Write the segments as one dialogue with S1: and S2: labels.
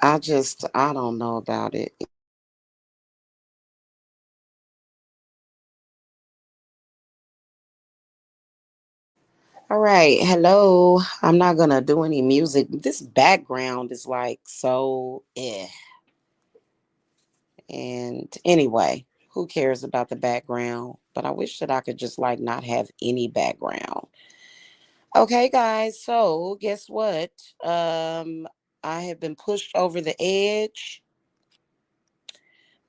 S1: I don't know about it. All right. Hello. I'm not going to do any music. This background is like so eh. And anyway, who cares about the background? But I wish that I could just like not have any background. Okay, guys. So, guess what? I have been pushed over the edge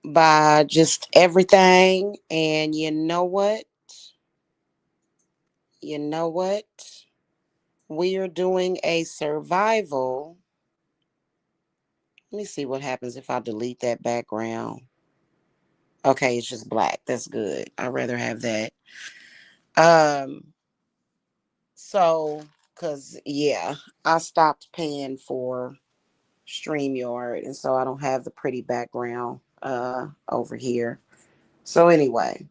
S1: by just everything. And you know what? You know what? We are doing a survival. Let me see what happens if I delete that background. Okay, it's just black. That's good. I'd rather have that. Um, cause yeah, I stopped paying for StreamYard, and so I don't have the pretty background over here. So anyway,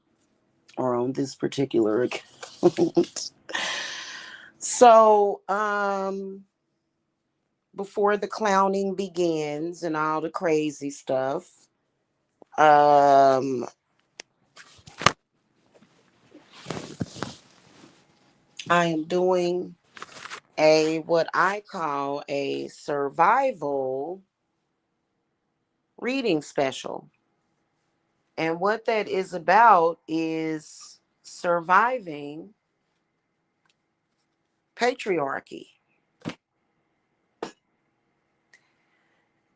S1: or on this particular account. So before the clowning begins and all the crazy stuff, um I am doing a what I call a survival reading special. And what that is about is surviving patriarchy.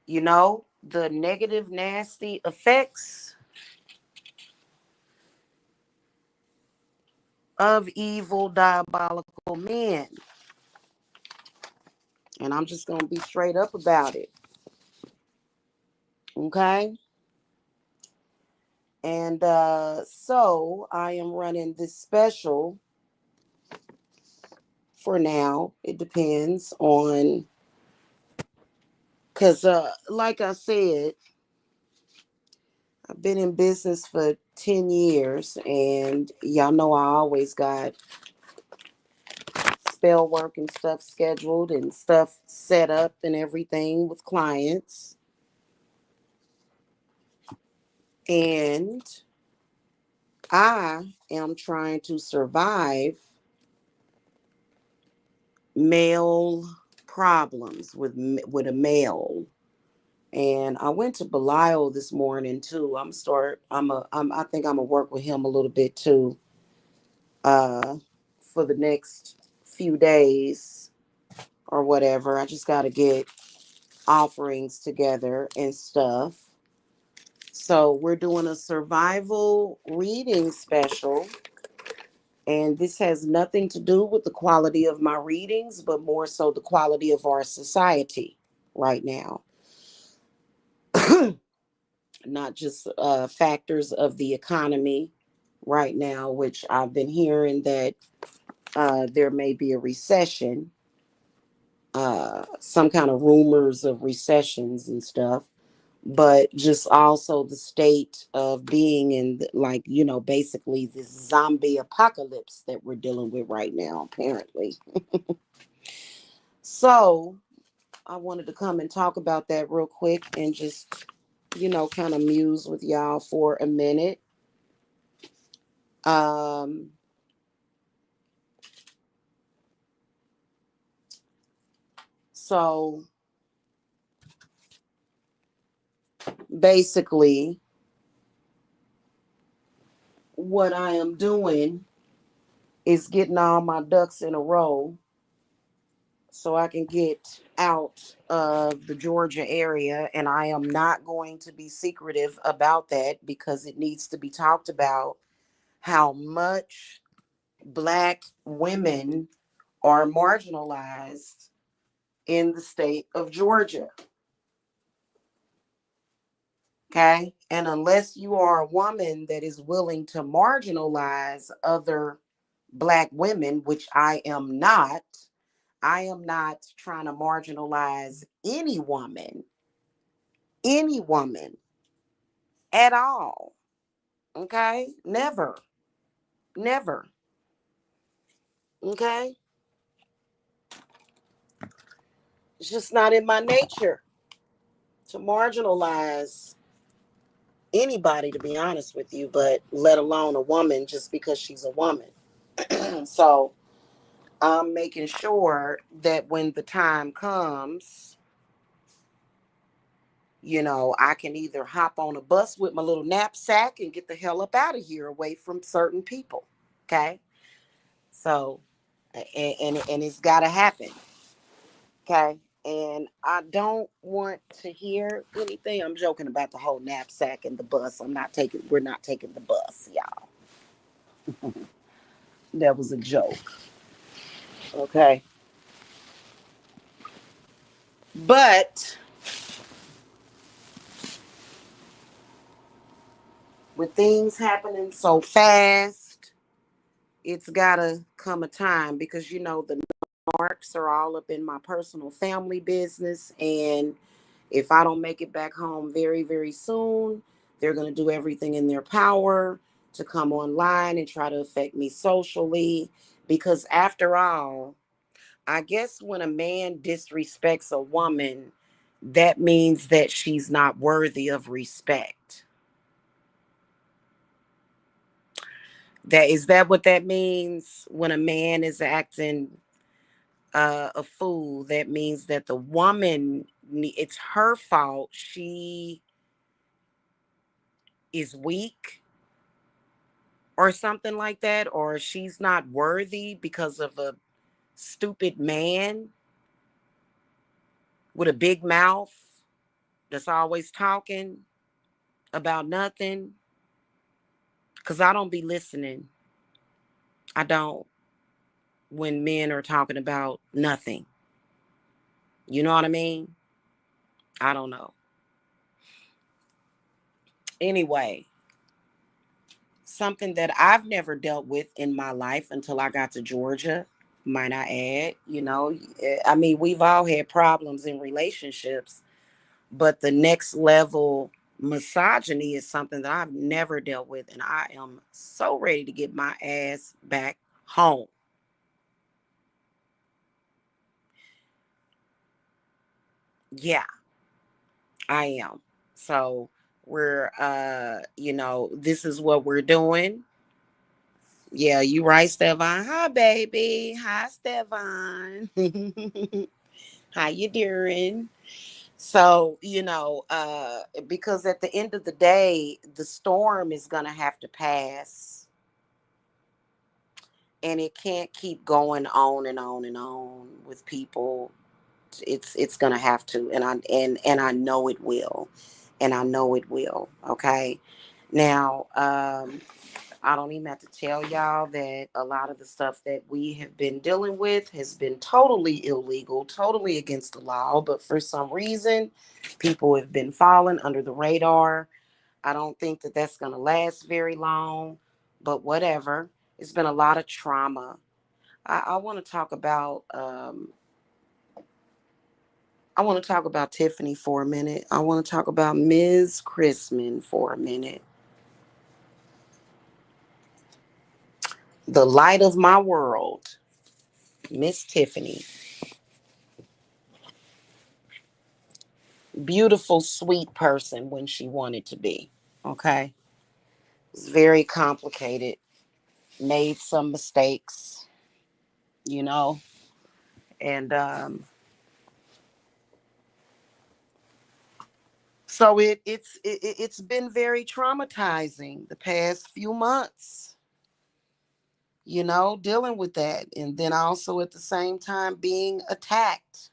S1: You know, the negative, nasty effects of evil, diabolical men. And I'm just going to be straight up about it. Okay? And so I am running this special for now. It depends on, because like I said, I've been in business for 10 years, and y'all know I always got spell work and stuff scheduled and stuff set up and everything with clients. And I am trying to survive male problems with a male. And I went to Belial this morning too. I think I'm gonna work with him a little bit too uh for the next few days or whatever. I just got to get offerings together and stuff. So we're doing a survival reading special, and this has nothing to do with the quality of my readings, but more so the quality of our society right now. Not just factors of the economy right now, which I've been hearing that there may be a recession, some kind of rumors of recessions and stuff, but just also the state of being in, like, you know, basically this zombie apocalypse that we're dealing with right now, apparently. So I wanted to come and talk about that real quick and just, you know, kind of muse with y'all for a minute. Um, so basically, what I am doing is getting all my ducks in a row so I can get out of the Georgia area. And I am not going to be secretive about that because it needs to be talked about how much Black women are marginalized in the state of Georgia. Okay. And unless you are a woman that is willing to marginalize other Black women, which I am not trying to marginalize any woman at all. Okay. Never, never. Okay. It's just not in my nature. to marginalize anybody, to be honest with you, but let alone a woman just because she's a woman. So I'm making sure that when the time comes, I can either hop on a bus with my little knapsack and get the hell up out of here away from certain people. Okay. So, and it's got to happen. Okay. And I don't want to hear anything. I'm joking about the whole knapsack and the bus. We're not taking the bus, y'all. That was a joke. Okay. But with things happening so fast, it's gotta come a time because the marks are all up in my personal family business, and if I don't make it back home very, very soon, they're gonna do everything in their power to come online and try to affect me socially. Because after all, I guess when a man disrespects a woman, that means that she's not worthy of respect. That what that means when a man is acting a fool? That means that the woman, it's her fault. She is weak or something like that, or she's not worthy because of a stupid man with a big mouth that's always talking about nothing. Because I don't be listening. I don't, when men are talking about nothing. You know what I mean? I don't know. Anyway, something that I've never dealt with in my life until I got to Georgia, might I add. I mean, we've all had problems in relationships, but the next level misogyny is something that I've never dealt with, and I am so ready to get my ass back home. Yeah, I am. So we're this is what we're doing. Yeah, you right, Stevan. Hi, baby. Hi, Stevan. How you doing? So, because at the end of the day, the storm is gonna have to pass, and it can't keep going on and on and on with people. It's gonna have to, and I know it will, and I know it will. Okay, now I don't even have to tell y'all that a lot of the stuff that we have been dealing with has been totally illegal, totally against the law. But for some reason, people have been falling under the radar. I don't think that that's going to last very long, but whatever. It's been a lot of trauma. I want to talk about. I want to talk about Tiffany for a minute. I want to talk about Ms. Chrisman for a minute. The light of my world, Miss Tiffany. Beautiful, sweet person when she wanted to be. Okay. It's very complicated. Made some mistakes, you know, and so it's been very traumatizing the past few months, dealing with that, and then also at the same time being attacked.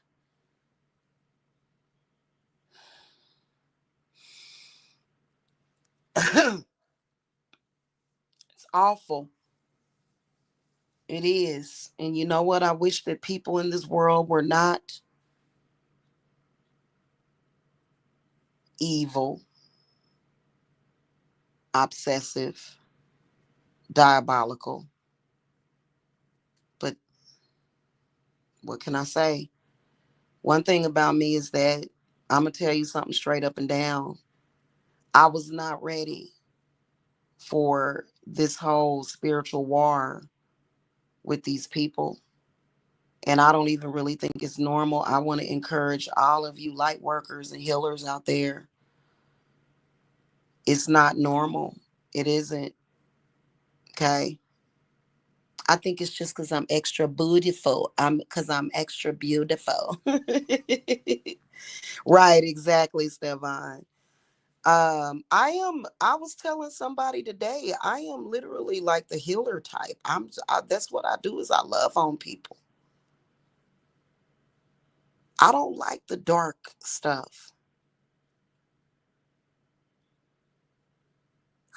S1: It's awful. It is. And you know what? I wish that people in this world were not evil, obsessive, diabolical. But what can I say? One thing about me is that I'm going to tell you something straight up and down. I was not ready for this whole spiritual war with these people. And I don't even really think it's normal. I want to encourage all of you light workers and healers out there. It's not normal. It isn't. Okay. I think it's just because I'm extra beautiful. I'm extra beautiful. Right, exactly, Stefan. I was telling somebody today, I am literally like the healer type. That's what I do is I love on people. I don't like the dark stuff.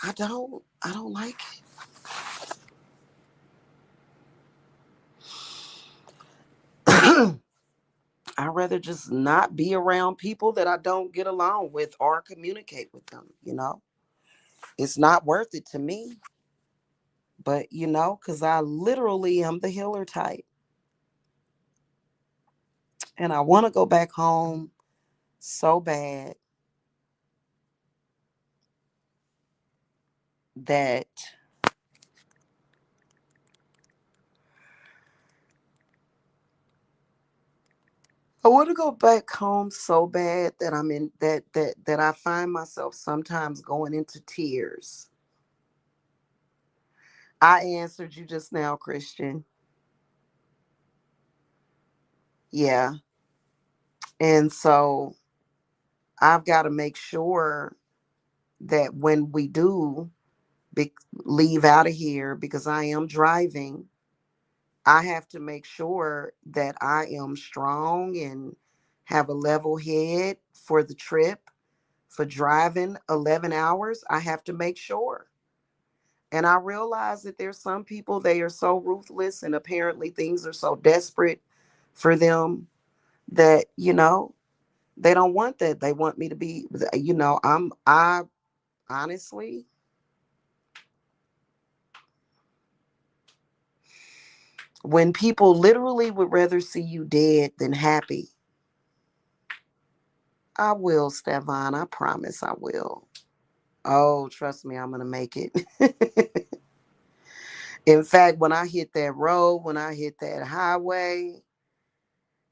S1: I don't like it. I'd rather just not be around people that I don't get along with or communicate with them. It's not worth it to me. But because I literally am the healer type. And I want to go back home so bad that I want to go back home so bad that I'm in that I find myself sometimes going into tears. I answered you just now, Christian. Yeah. And so I've got to make sure that when we do leave out of here, because I am driving, I have to make sure that I am strong and have a level head for the trip, for driving 11 hours. I have to make sure. And I realize that there's some people, they are so ruthless, and apparently things are so desperate for them that, they don't want that. They want me to be, I honestly, when people literally would rather see you dead than happy, I will, Stefan. I promise I will. Oh, trust me, I'm going to make it. In fact, when I hit that road, when I hit that highway,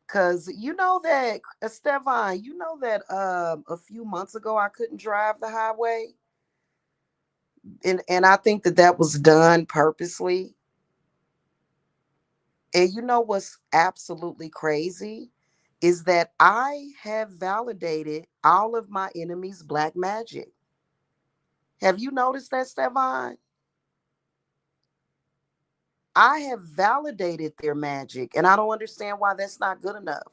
S1: because Stefan, a few months ago I couldn't drive the highway. And I think that was done purposely. And you know what's absolutely crazy is that I have validated all of my enemies' black magic. Have you noticed that, Stefan? I have validated their magic, and I don't understand why that's not good enough.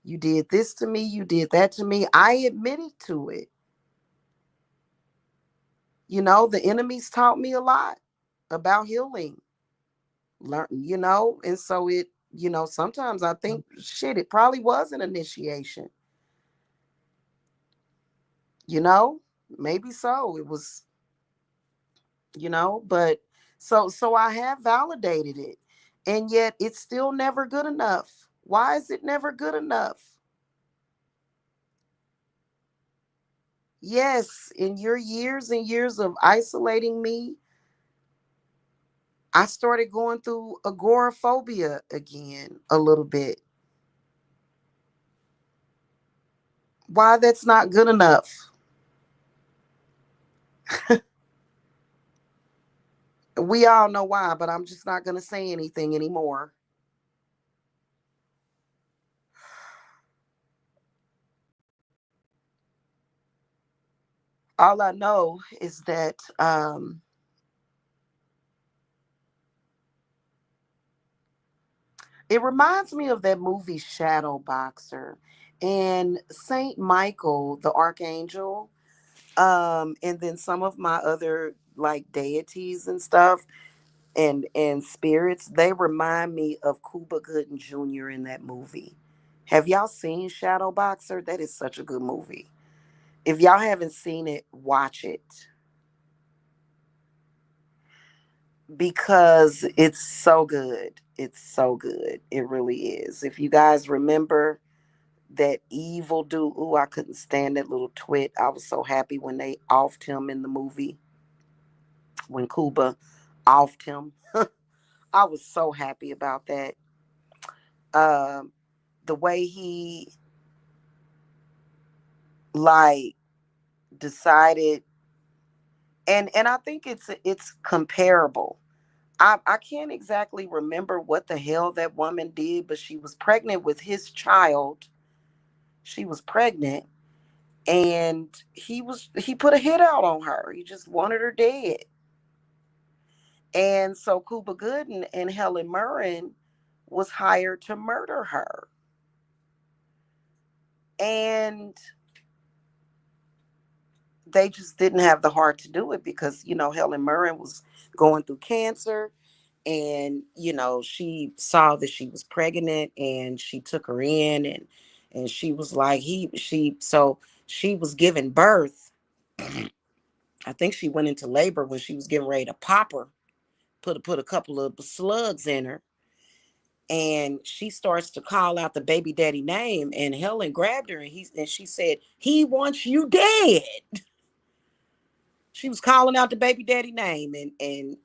S1: You did this to me, you did that to me. I admitted to it. The enemies taught me a lot about healing. And so sometimes I think, shit, it probably was an initiation. You know, maybe so. It was, but so I have validated it. And yet it's still never good enough. Why is it never good enough? Yes, in your years and years of isolating me, I started going through agoraphobia again a little bit. Why that's not good enough? We all know why, but I'm just not going to say anything anymore. All I know is that it reminds me of that movie Shadow Boxer and Saint Michael, the archangel, and then some of my other like deities and stuff and spirits. They remind me of Cuba Gooding Jr. in that movie. Have y'all seen Shadow Boxer? That is such a good movie. If y'all haven't seen it, watch it because it's so good. It's so good. It really is. If you guys remember that evil dude, ooh, I couldn't stand that little twit. I was so happy when they offed him in the movie, when Cuba offed him. I was so happy about that. Um, the way he like decided, and I think it's comparable. I can't exactly remember what the hell that woman did, but she was pregnant with his child. She was pregnant, and he put a hit out on her. He just wanted her dead. And so Cuba Gooden and Helen Mirren was hired to murder her. And they just didn't have the heart to do it because, Helen Mirren was going through cancer, and, she saw that she was pregnant, and she took her in, and she was like, so she was giving birth. I think she went into labor when she was getting ready to pop her, put a couple of slugs in her. And she starts to call out the baby daddy name, and Helen grabbed her, and she said, "He wants you dead." She was calling out the baby daddy name, and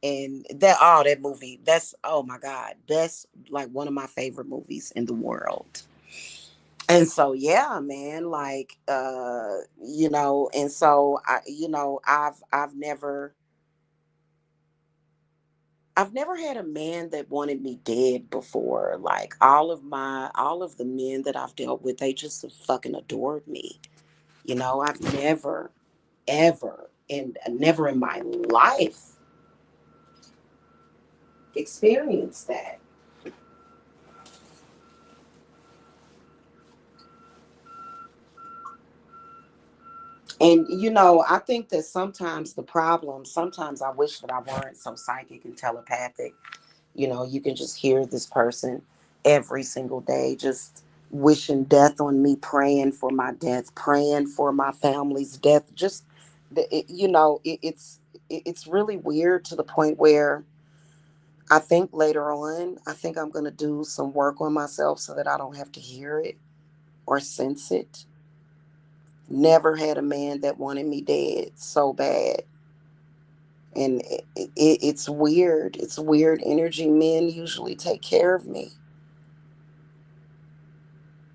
S1: that movie, that's, oh my god, that's like one of my favorite movies in the world. And so, yeah, man, like, and so I've never had a man that wanted me dead before. Like, all of the men that I've dealt with, they just have fucking adored me. I've never, ever, and never in my life experienced that. And I think that sometimes I wish that I weren't so psychic and telepathic. You can just hear this person every single day, just wishing death on me, praying for my death, praying for my family's death. Just, it's really weird to the point where I think later on, I think I'm going to do some work on myself so that I don't have to hear it or sense it. Never had a man that wanted me dead so bad. And it's weird. It's weird energy. Men usually take care of me.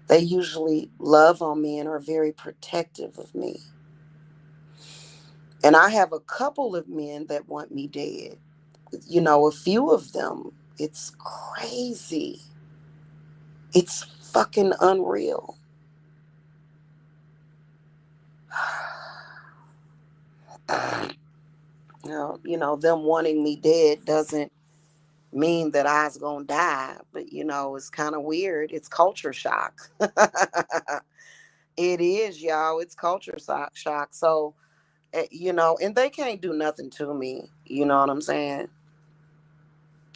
S1: They usually love on me and are very protective of me. And I have a couple of men that want me dead. A few of them. It's crazy. It's fucking unreal. Them wanting me dead doesn't mean that I was gonna die, but it's kind of weird. It's culture shock. It is, y'all. It's culture shock. So, and they can't do nothing to me. You know what I'm saying?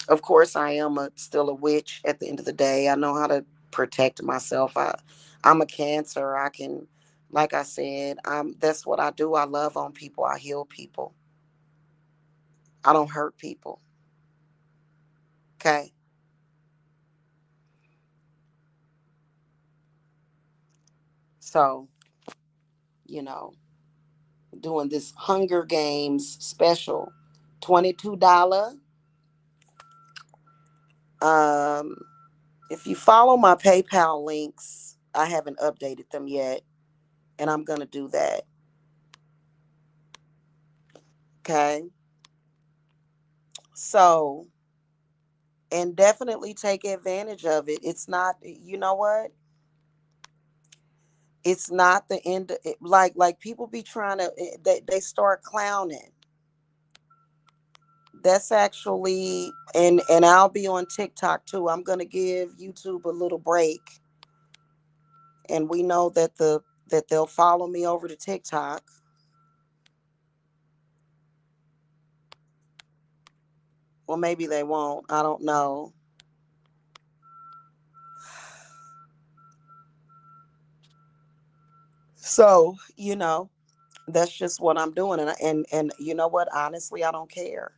S1: Of course, I am still a witch at the end of the day. I know how to protect myself. I'm a Cancer. I can, like I said, that's what I do. I love on people. I heal people. I don't hurt people. Okay. So, you know, doing this Hunger Games special, $22. Um, if you follow my PayPal links, I haven't updated them yet, and I'm gonna do that. Okay. So, and definitely take advantage of it. It's not, you know what? It's not the end. Like people be trying to, they start clowning. That's actually, and I'll be on TikTok too. I'm gonna give YouTube a little break, and we know that they'll follow me over to TikTok. Well, maybe they won't. I don't know. So, that's just what I'm doing, and you know what? Honestly, I don't care.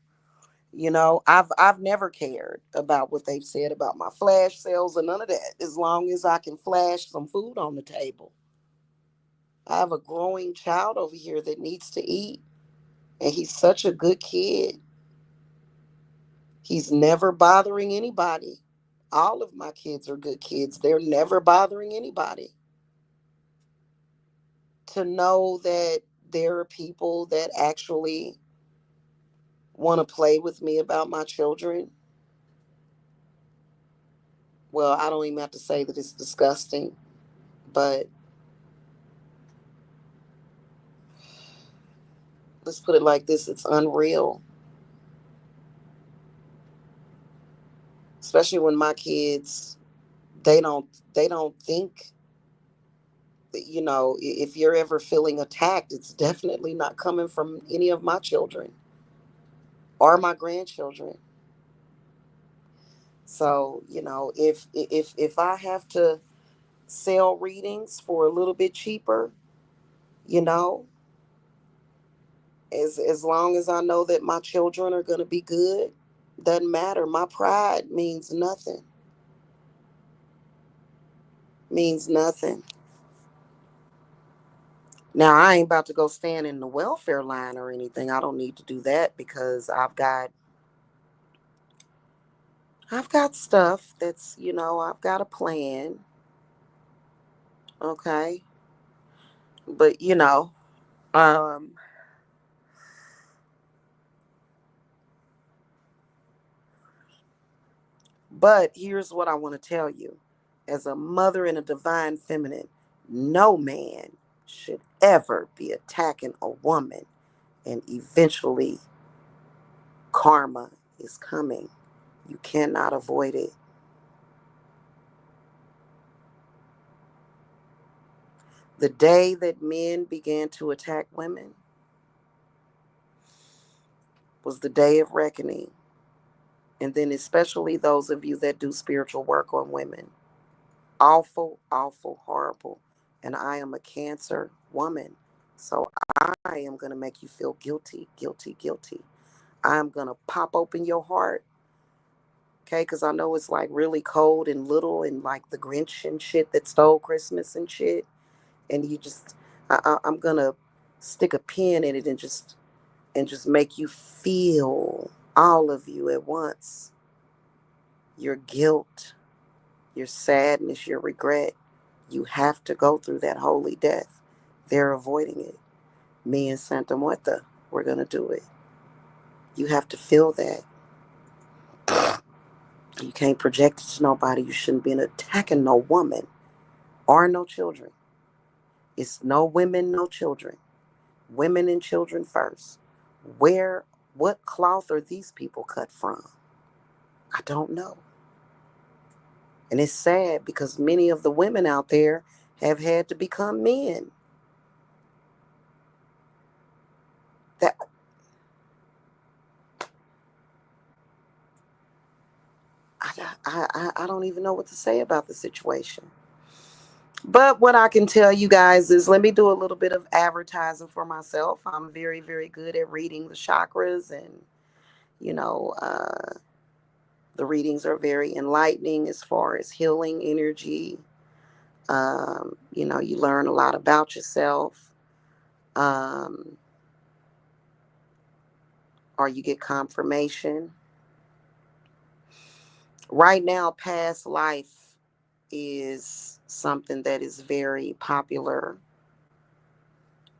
S1: I've never cared about what they've said about my flash sales or none of that. As long as I can flash some food on the table. I have a growing child over here that needs to eat, and he's such a good kid. He's never bothering anybody. All of my kids are good kids. They're never bothering anybody. To know that there are people that actually want to play with me about my children, well, I don't even have to say that it's disgusting, but let's put it like this, it's unreal. Especially when my kids, they don't think that, if you're ever feeling attacked, it's definitely not coming from any of my children or my grandchildren. So, if I have to sell readings for a little bit cheaper, you know, as long as I know that my children are going to be good, doesn't matter. My pride means nothing. Means nothing. Now, I ain't about to go stand in the welfare line or anything. I don't need to do that because I've got stuff that's, I've got a plan, okay? But, um but here's what I want to tell you. As a mother and a divine feminine, no man should ever be attacking a woman, and eventually karma is coming. You cannot avoid it. The day that men began to attack women was the day of reckoning. And then, especially those of you that do spiritual work on women, awful, awful, horrible. And I am a Cancer woman. So I am going to make you feel guilty, guilty, guilty. I'm going to pop open your heart. Okay. Because I know it's like really cold and little and like the Grinch and shit that stole Christmas and shit. And I'm going to stick a pin in it and just make you feel, all of you at once, your guilt, your sadness, your regret. You have to go through that holy death. They're avoiding it. Me and Santa Muerta, we're going to do it. You have to feel that. You can't project it to nobody. You shouldn't be attacking no woman or no children. It's no women, no children. Women and children first. What cloth are these people cut from? I don't know. And it's sad because many of the women out there have had to become men. That I don't even know what to say about the situation. But what I can tell you guys is let me do a little bit of advertising for myself. I'm very, very good at reading the chakras, and, you know, uh, the readings are very enlightening as far as healing energy. You learn a lot about yourself, um, or you get confirmation. Right now, past life is something that is very popular,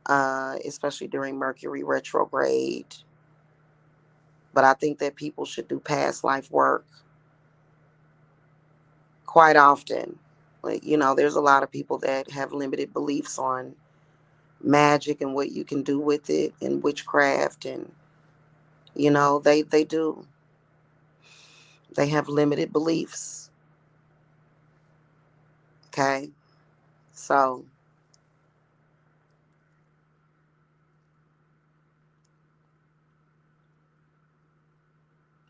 S1: especially during Mercury retrograde. But I think that people should do past life work quite often. Like, there's a lot of people that have limited beliefs on magic and what you can do with it and witchcraft, and they do. They have limited beliefs. Okay? So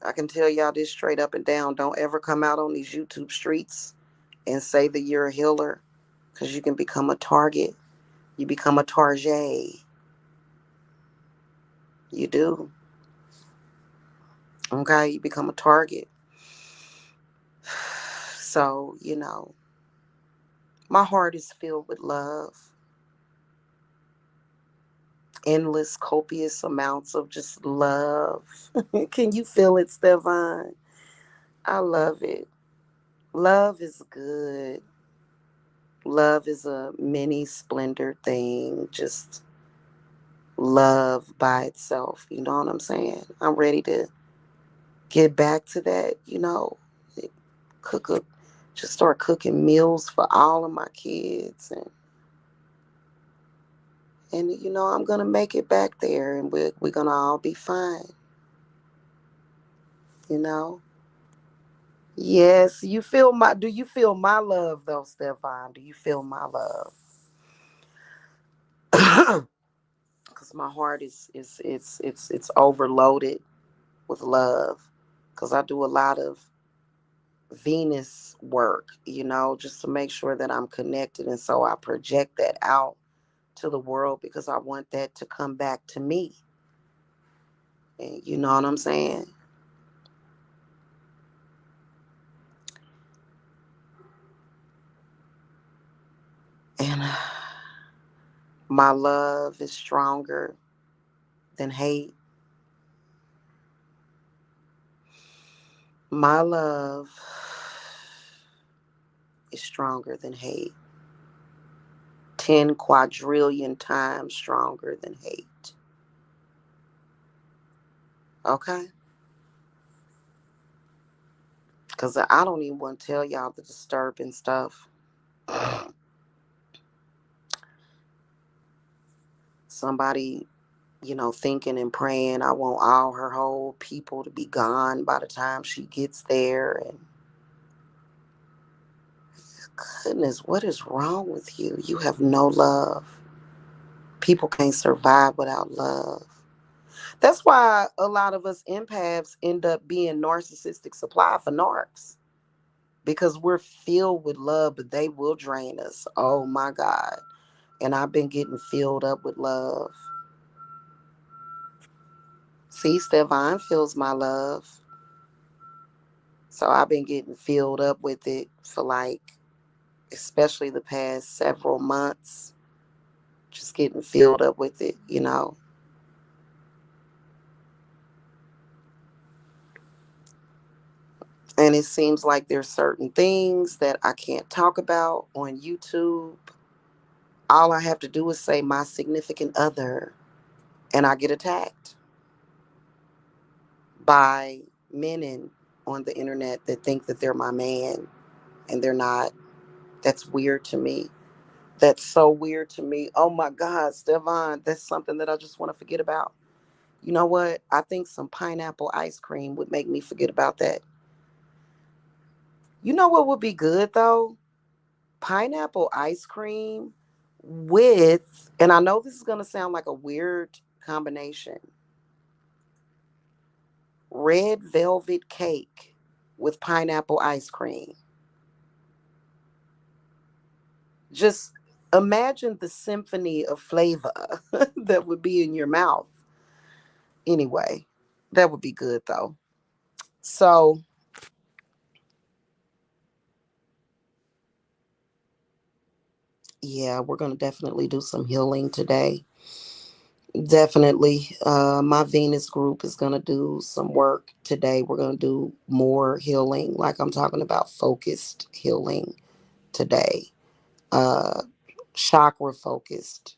S1: I can tell y'all this straight up and down. Don't ever come out on these YouTube streets and say that you're a healer, because you can become a target. You become a target. You do. Okay? You become a target. So, my heart is filled with love. Endless, copious amounts of just love. Can you feel it, Stefan? I love it. Love is good. Love is a mini splendor thing. Just love by itself. You know what I'm saying? I'm ready to get back to that, cook a, just start cooking meals for all of my kids, and I'm gonna make it back there, and we're gonna all be fine, you know. Yes, do you feel my love though, Stefan? Do you feel my love? Because my heart it's overloaded with love, because I do a lot of Venus work, just to make sure that I'm connected, and so I project that out to the world because I want that to come back to me. And you know what I'm saying? And my love is stronger than hate. My love is stronger than hate. 10 quadrillion times stronger than hate. Okay? Because I don't even want to tell y'all the disturbing stuff. Somebody, thinking and praying, I want all her whole people to be gone by the time she gets there. And goodness, what is wrong with you? You have no love. People can't survive without love. That's why a lot of us empaths end up being narcissistic supply for narcs, because we're filled with love, but they will drain us. Oh my God. And I've been getting filled up with love. See, Stefan feels my love. So I've been getting filled up with it for especially the past several months, just getting filled up with it. And it seems like there's certain things that I can't talk about on YouTube. All I have to do is say my significant other, and I get attacked by men on the internet that think that they're my man, and they're not. That's weird to me. That's so weird to me. Oh my God, Stefan, that's something that I just want to forget about. You know what? I think some pineapple ice cream would make me forget about that. You know what would be good though? Pineapple ice cream with, and I know this is going to sound like a weird combination, red velvet cake with pineapple ice cream. Just imagine the symphony of flavor that would be in your mouth. Anyway, that would be good though. So, yeah, we're going to definitely do some healing today. Definitely. My Venus group is going to do some work today. We're going to do more healing, like I'm talking about focused healing today. Uh, Chakra focused.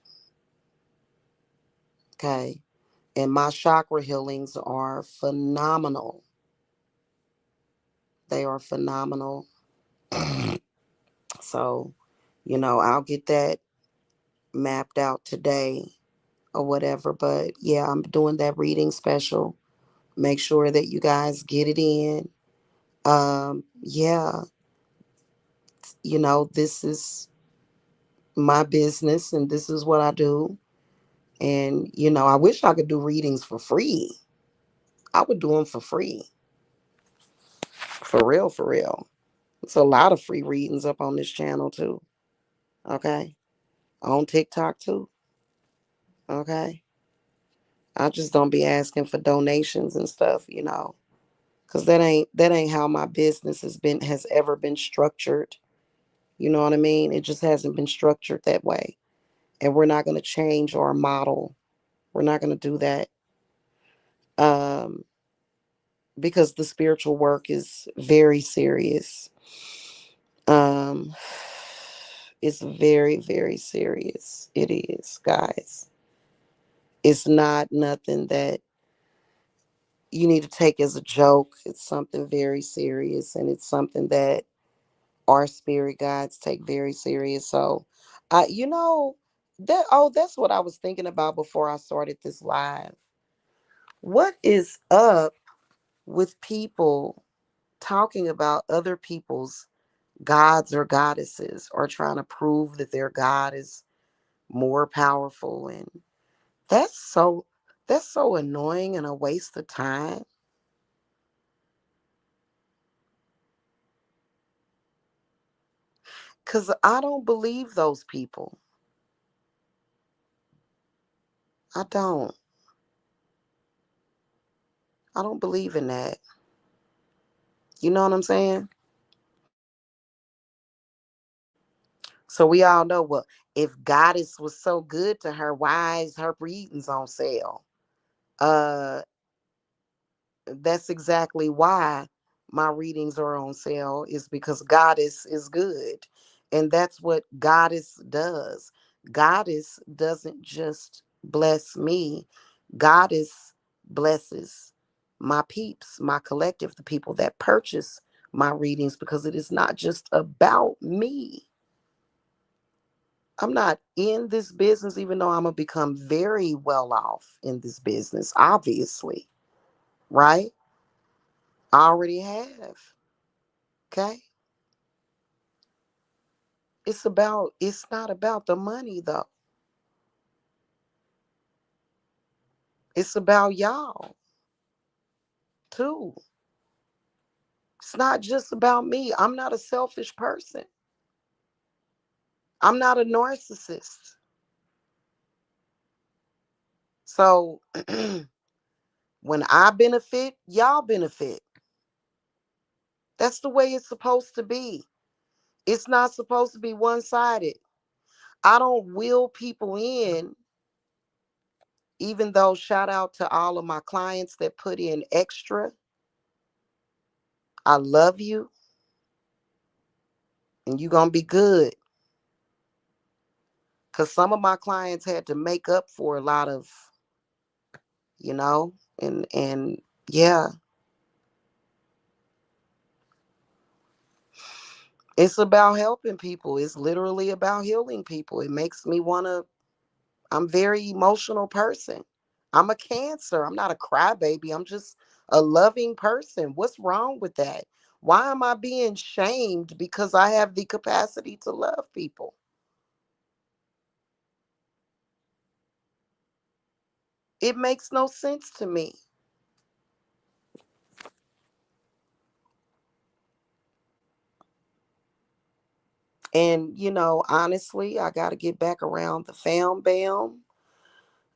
S1: Okay. And my chakra healings are phenomenal. They are phenomenal. So, I'll get that mapped out today or whatever. But yeah, I'm doing that reading special. Make sure that you guys get it in. Yeah, this is my business and this is what I do. And, I wish I could do readings for free. I would do them for free. For real, for real. It's a lot of free readings up on this channel too. Okay. On TikTok too. Okay. I just don't be asking for donations and stuff. Cause that ain't how my business has ever been structured. You know what I mean? It just hasn't been structured that way. And we're not gonna change our model. We're not gonna do that. Um, because the spiritual work is very serious. Um, it's very, very serious. It is, guys. It's not nothing that you need to take as a joke. It's something very serious, and it's something that our spirit guides take very serious. So, you know, that's what I was thinking about before I started this live. What is up with people talking about other people's gods or goddesses, or trying to prove that their god is more powerful? And that's so that's so annoying and a waste of time, cuz I don't believe those people. I don't. I don't believe in that. You know what I'm saying? So we all know, well, if goddess was so good to her, why is her readings on sale? Uh that's exactly why my readings are on sale, is because goddess is good. And that's what goddess does. Goddess doesn't just bless me. Goddess blesses my peeps, my collective, the people that purchase my readings, because it is not just about me. I'm not in this business, even though I'm going to become very well off in this business, obviously, right? I already have. Okay. It's not about the money though. It's about y'all too. It's not just about me. I'm not a selfish person. I'm not a narcissist. So when I benefit, y'all benefit. That's the way it's supposed to be. It's not supposed to be one sided. I don't will people in, even though shout out to all of my clients that put in extra. I love you and you're going to be good. Because some of my clients had to make up for a lot of, you know, and yeah, it's about helping people. It's literally about healing people. It makes me want to, I'm a very emotional person. I'm a Cancer. I'm not a crybaby. I'm just a loving person. What's wrong with that? Why am I being shamed because I have the capacity to love people? It makes no sense to me. And, honestly, I got to get back around the fam bam.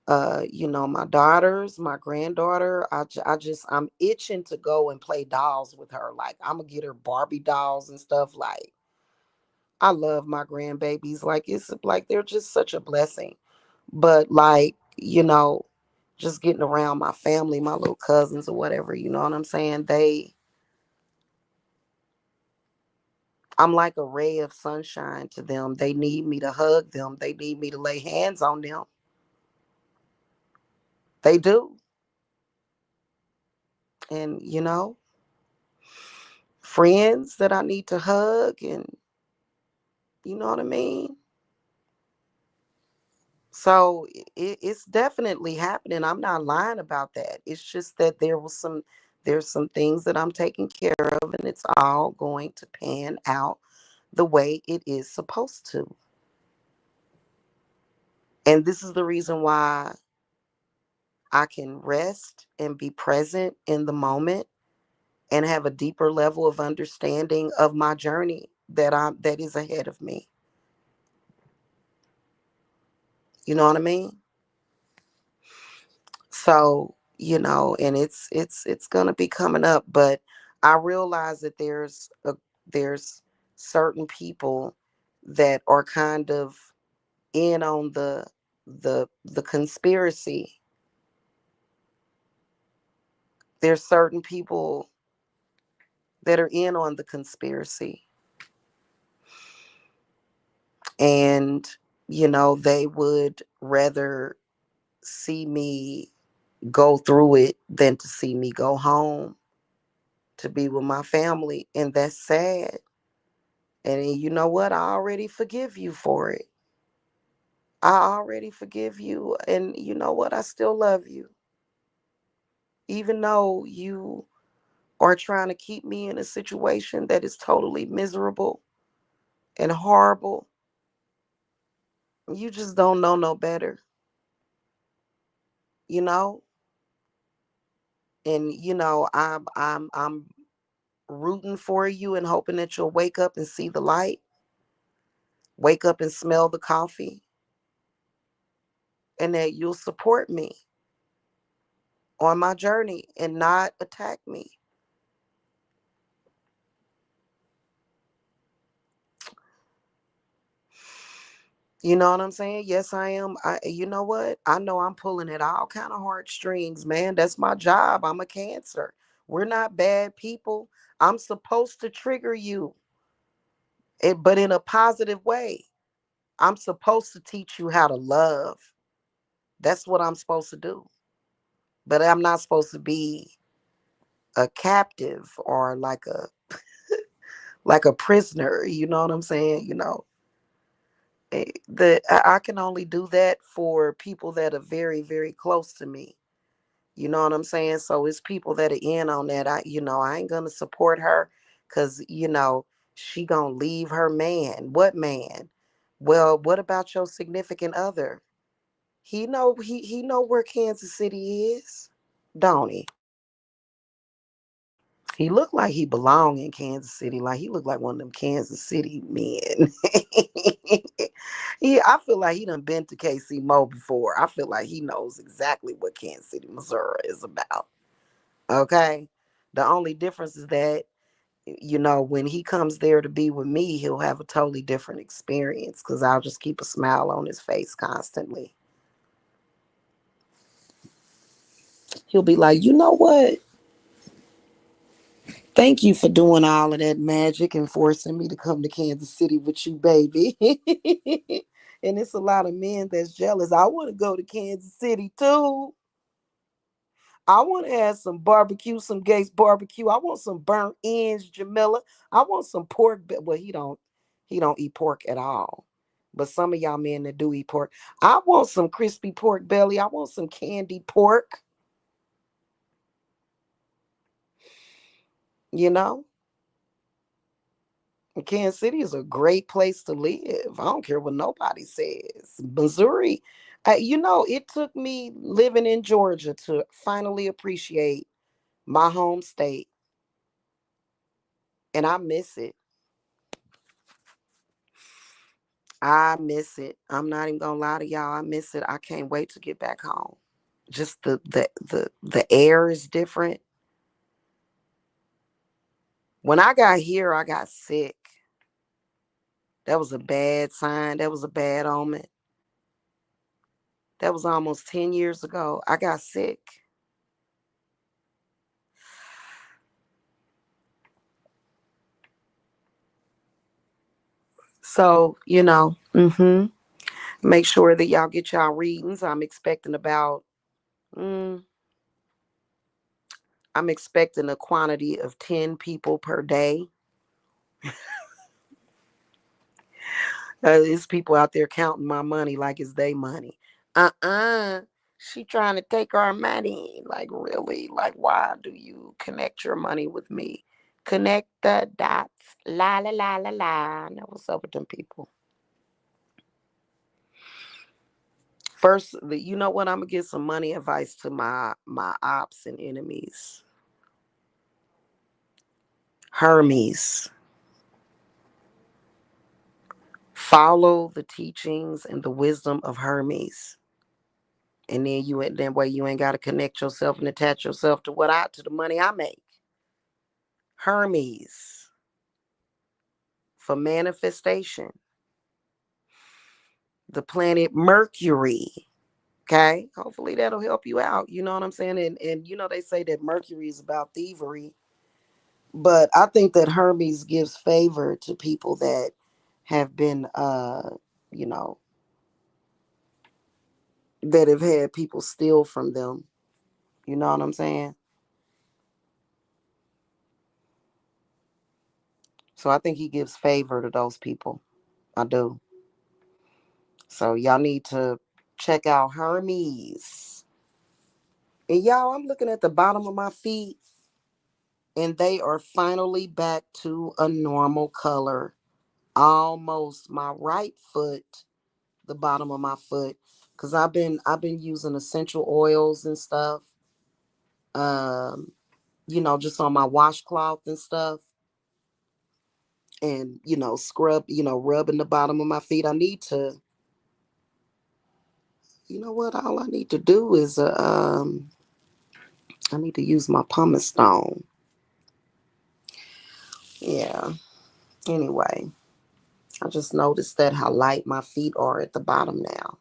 S1: My daughters, my granddaughter, I'm itching to go and play dolls with her. Like, I'm going to get her Barbie dolls and stuff. Like, I love my grandbabies. Like, it's like they're just such a blessing. But, like, just getting around my family, my little cousins or whatever, you know what I'm saying? I'm like a ray of sunshine to them. They need me to hug them. They need me to lay hands on them. They do. And, friends that I need to hug, and you know what I mean? So it's definitely happening. I'm not lying about that. It's just that there's some things that I'm taking care of, and it's all going to pan out the way it is supposed to. And this is the reason why I can rest and be present in the moment and have a deeper level of understanding of my journey that is ahead of me. You know what I mean? So, and it's gonna be coming up, but I realize that there's certain people that are kind of in on the conspiracy. There's certain people that are in on the conspiracy. And, they would rather see me go through it than to see me go home to be with my family. And that's sad. And you know what? I already forgive you for it. I already forgive you. And you know what? I still love you. Even though you are trying to keep me in a situation that is totally miserable and horrible, you just don't know no better, you know? And I'm rooting for you and hoping that you'll wake up and see the light, wake up and smell the coffee, and that you'll support me on my journey and not attack me. You know what I'm saying? Yes, I am. You know what? I know I'm pulling at all kind of heartstrings, man. That's my job. I'm a Cancer. We're not bad people. I'm supposed to trigger you, but in a positive way. I'm supposed to teach you how to love. That's what I'm supposed to do. But I'm not supposed to be a captive or like a prisoner. You know what I'm saying? I can only do that for people that are very, very close to me. You know what I'm saying? So it's people that are in on that. I ain't gonna support her because she gonna leave her man. What man? Well, what about your significant other? He know where Kansas City is, don't he? He looked like he belonged in Kansas City. Like he looked like one of them Kansas City men. I feel like he done been to KC Mo before. I feel like he knows exactly what Kansas City, Missouri is about. Okay. The only difference is that, when he comes there to be with me, he'll have a totally different experience because I'll just keep a smile on his face constantly. He'll be like, you know what? Thank you for doing all of that magic and forcing me to come to Kansas City with you, baby. And it's a lot of men that's jealous. I want to go to Kansas City too. I want to have some barbecue, some Gates barbecue. I want some burnt ends, Jamila. I want some pork. Well, he don't eat pork at all. But some of y'all men that do eat pork, I want some crispy pork belly. I want some candy pork. You know, Kansas City is a great place to live. I don't care what nobody says. Missouri, it took me living in Georgia to finally appreciate my home state, and I miss it. I miss it. I'm not even gonna lie to y'all. I miss it. I can't wait to get back home. Just the air is different. When I got here, I got sick. That was a bad sign. That was a bad omen. That was almost 10 years ago. I got sick. So, make sure that y'all get y'all readings. Mm, I'm expecting a quantity of 10 people per day. There's people out there counting my money like it's their money. She trying to take our money. Like, really? Like, why do you connect your money with me? Connect the dots. La la la la la. Now what's up with them people? First, you know what? I'm gonna give some money advice to my ops and enemies. Hermes. Follow the teachings and the wisdom of Hermes. And then that way you ain't gotta connect yourself and attach yourself to the money I make. Hermes for manifestation. The planet Mercury. Okay. Hopefully that'll help you out. You know what I'm saying? And they say that Mercury is about thievery. But I think that Hermes gives favor to people that have been you know, that have had people steal from them. You know what I'm saying? So I think he gives favor to those people. I do. So y'all need to check out Hermes. And y'all, I'm looking at the bottom of my feet and they are finally back to a normal color. Almost my right foot, the bottom of my foot, because I've been using essential oils and stuff. Um, just on my washcloth and stuff. And, scrub, rubbing the bottom of my feet. You know what? All I need to do is I need to use my pumice stone. Yeah. Anyway, I just noticed that how light my feet are at the bottom now.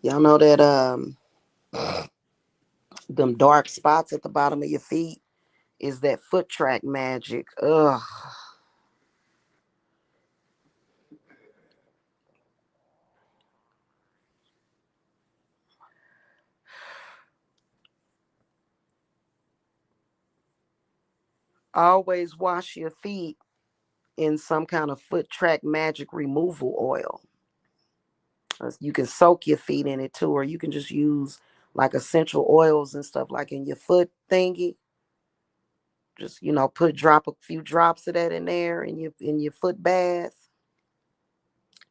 S1: Y'all know that them dark spots at the bottom of your feet is that foot track magic. Ugh. Always wash your feet in some kind of foot track magic removal oil. You can soak your feet in it too, or you can just use like essential oils and stuff like in your foot thingy. Just put a few drops of that in there in your foot bath.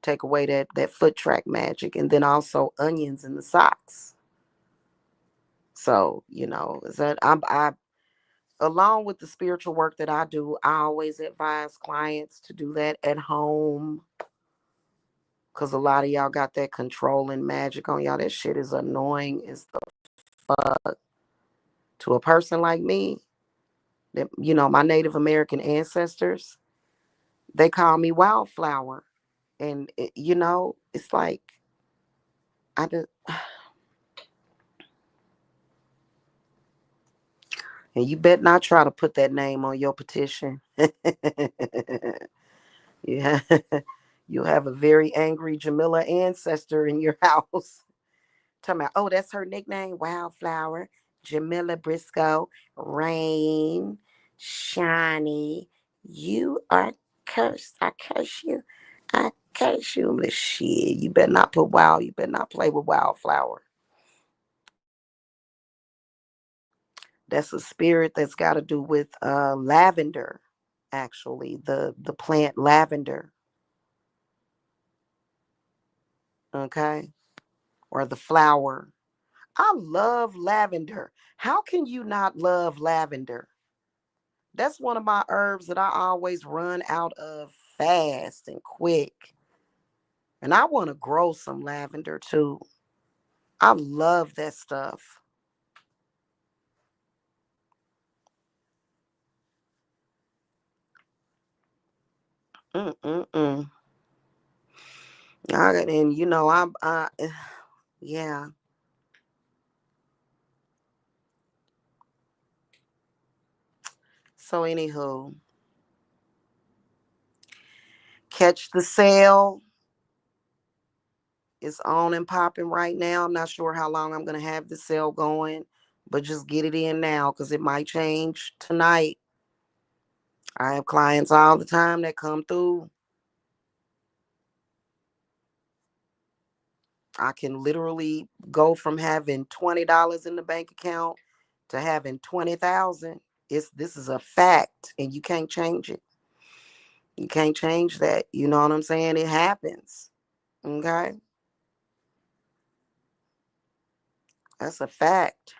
S1: Take away that foot track magic, and then also onions in the socks. So is that I along with the spiritual work that I do, I always advise clients to do that at home. Because a lot of y'all got that controlling magic on y'all. That shit is annoying as the fuck. To a person like me, that my Native American ancestors, they call me Wildflower. And it's like I just, and you bet not try to put that name on your petition. Yeah. You have a very angry Jamila ancestor in your house. Talking about, oh, that's her nickname, Wildflower, Jamila Briscoe, Rain, Shiny. You are cursed. I curse you. I curse you. But shit, you better not you better not play with Wildflower. That's a spirit that's got to do with lavender, actually, the plant lavender, okay, or the flower. I love lavender. How can you not love lavender? That's one of my herbs that I always run out of fast and quick. And I want to grow some lavender too. I love that stuff. Mm-mm-mm. And yeah. So anywho, catch the sale. It's on and popping right now. I'm not sure how long I'm going to have the sale going, but just get it in now because it might change tonight. I have clients all the time that come through. I can literally go from having $20 in the bank account to having 20,000. This is a fact and you can't change it. You can't change that. You know what I'm saying? It happens. Okay? That's a fact.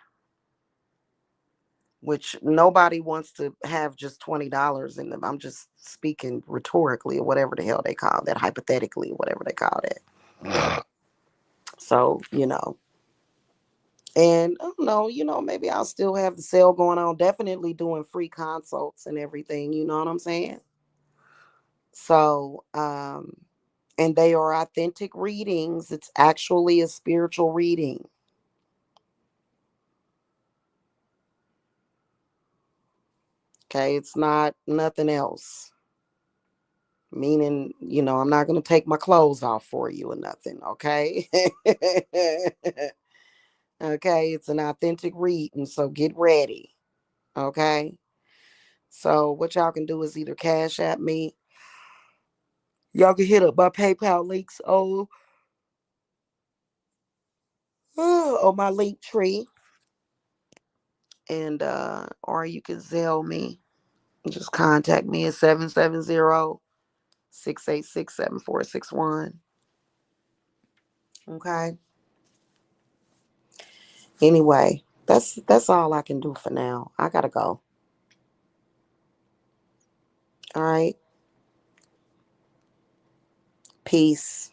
S1: Which nobody wants to have just $20 in them. I'm just speaking rhetorically or whatever the hell they call that, hypothetically, whatever they call that. So, and I don't know, maybe I'll still have the sale going on. Definitely doing free consults and everything, you know what I'm saying? So, and they are authentic readings. It's actually a spiritual reading. Okay, it's not nothing else. Meaning, I'm not gonna take my clothes off for you or nothing. Okay. Okay, it's an authentic reading, so get ready. Okay. So what y'all can do is either cash at me. Y'all can hit up my PayPal links on my link tree. And or you can Zelle me. Just contact me at 770-686-7461. Okay. Anyway, that's all I can do for now. I gotta go. All right. Peace.